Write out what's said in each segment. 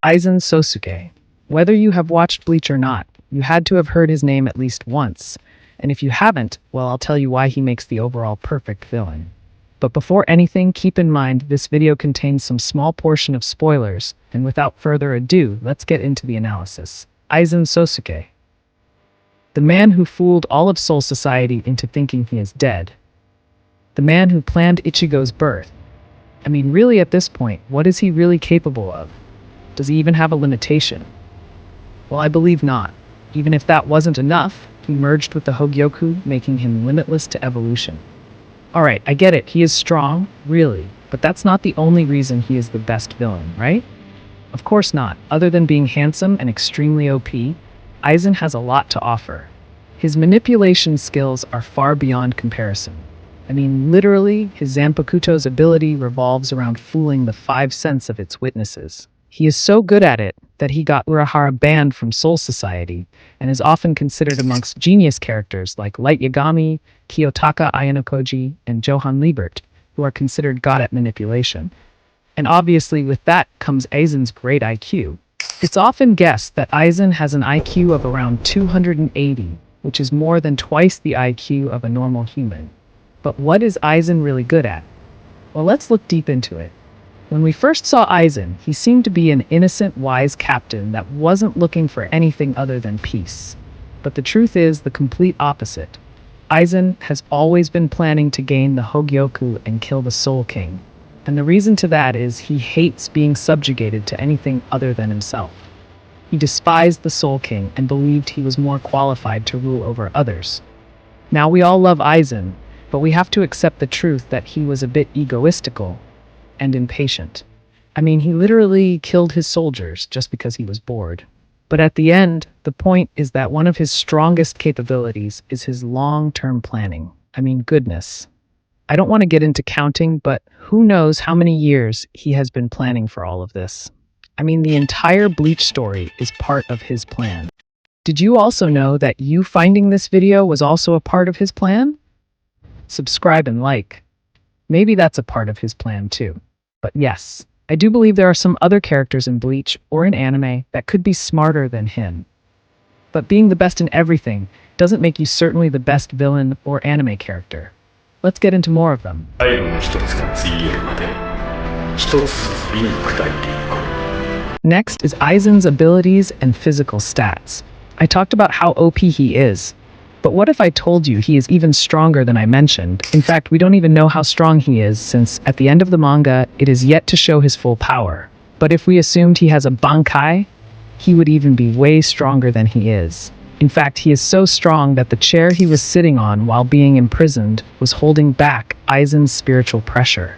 Aizen Sosuke. Whether you have watched Bleach or not, you had to have heard his name at least once. And if you haven't, well, I'll tell you why he makes the overall perfect villain. But before anything, keep in mind this video contains some small portion of spoilers, and without further ado, let's get into the analysis. Aizen Sosuke. The man who fooled all of Soul Society into thinking he is dead. The man who planned Ichigo's birth. I mean, really at this point, what is he really capable of? Does he even have a limitation? Well, I believe not. Even if that wasn't enough, he merged with the Hogyoku, making him limitless to evolution. Alright, I get it, he is strong, really, but that's not the only reason he is the best villain, right? Of course not. Other than being handsome and extremely OP, Aizen has a lot to offer. His manipulation skills are far beyond comparison. I mean, literally, his Zanpakuto's ability revolves around fooling the 5 senses of its witnesses. He is so good at it that he got Urahara banned from Soul Society and is often considered amongst genius characters like Light Yagami, Kiyotaka Ayanokoji, and Johann Liebert, who are considered god at manipulation. And obviously with that comes Aizen's great IQ. It's often guessed that Aizen has an IQ of around 280, which is more than twice the IQ of a normal human. But what is Aizen really good at? Well, let's look deep into it. When we first saw Aizen, he seemed to be an innocent, wise captain that wasn't looking for anything other than peace. But the truth is the complete opposite. Aizen has always been planning to gain the Hogyoku and kill the Soul King. And the reason to that is he hates being subjugated to anything other than himself. He despised the Soul King and believed he was more qualified to rule over others. Now we all love Aizen, but we have to accept the truth that he was a bit egoistical and impatient. I mean, he literally killed his soldiers just because he was bored. But at the end, the point is that one of his strongest capabilities is his long-term planning. I mean, goodness. I don't want to get into counting, but who knows how many years he has been planning for all of this. I mean, the entire Bleach story is part of his plan. Did you also know that you finding this video was also a part of his plan? Subscribe and like. Maybe that's a part of his plan too. But yes, I do believe there are some other characters in Bleach or in anime that could be smarter than him. But being the best in everything doesn't make you certainly the best villain or anime character. Let's get into more of them. Next is Aizen's abilities and physical stats. I talked about how OP he is. But what if I told you he is even stronger than I mentioned? In fact, we don't even know how strong he is since at the end of the manga, it is yet to show his full power. But if we assumed he has a Bankai, he would even be way stronger than he is. In fact, he is so strong that the chair he was sitting on while being imprisoned was holding back Aizen's spiritual pressure,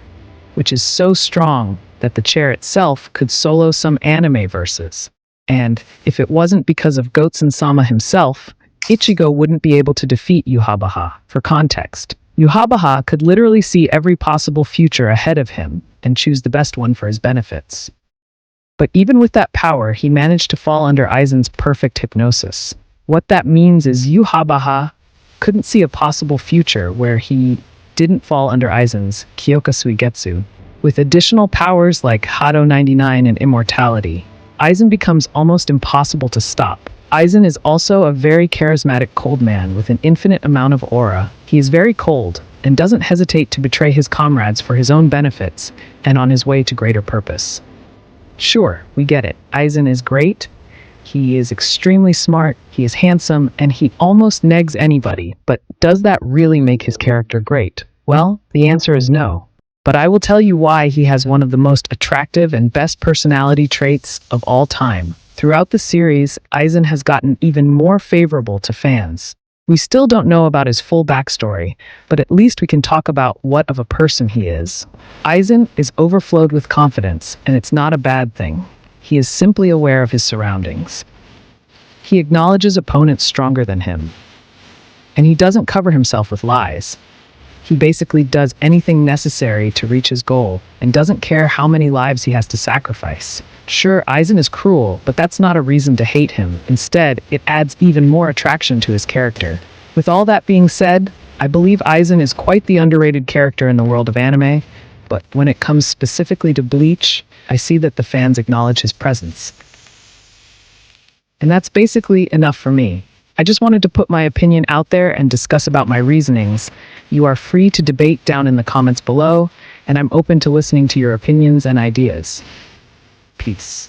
which is so strong that the chair itself could solo some anime verses. And if it wasn't because of Goten-sama himself, Ichigo wouldn't be able to defeat Yhwach. For context, Yhwach could literally see every possible future ahead of him and choose the best one for his benefits. But even with that power, he managed to fall under Aizen's perfect hypnosis. What that means is Yhwach couldn't see a possible future where he didn't fall under Aizen's Kyoka Suigetsu. With additional powers like Hado 99 and immortality, Aizen becomes almost impossible to stop. Aizen is also a very charismatic cold man with an infinite amount of aura. He is very cold and doesn't hesitate to betray his comrades for his own benefits and on his way to greater purpose. Sure, we get it. Aizen is great. He is extremely smart, he is handsome, and he almost negs anybody. But does that really make his character great? Well, the answer is no. But I will tell you why he has one of the most attractive and best personality traits of all time. Throughout the series, Aizen has gotten even more favorable to fans. We still don't know about his full backstory, but at least we can talk about what of a person he is. Aizen is overflowed with confidence, and it's not a bad thing. He is simply aware of his surroundings. He acknowledges opponents stronger than him. And he doesn't cover himself with lies. He basically does anything necessary to reach his goal and doesn't care how many lives he has to sacrifice. Sure, Aizen is cruel, but that's not a reason to hate him. Instead, it adds even more attraction to his character. With all that being said, I believe Aizen is quite the underrated character in the world of anime. but when it comes specifically to Bleach, I see that the fans acknowledge his presence. And that's basically enough for me. I just wanted to put my opinion out there and discuss about my reasonings. You are free to debate down in the comments below, and I'm open to listening to your opinions and ideas. Peace.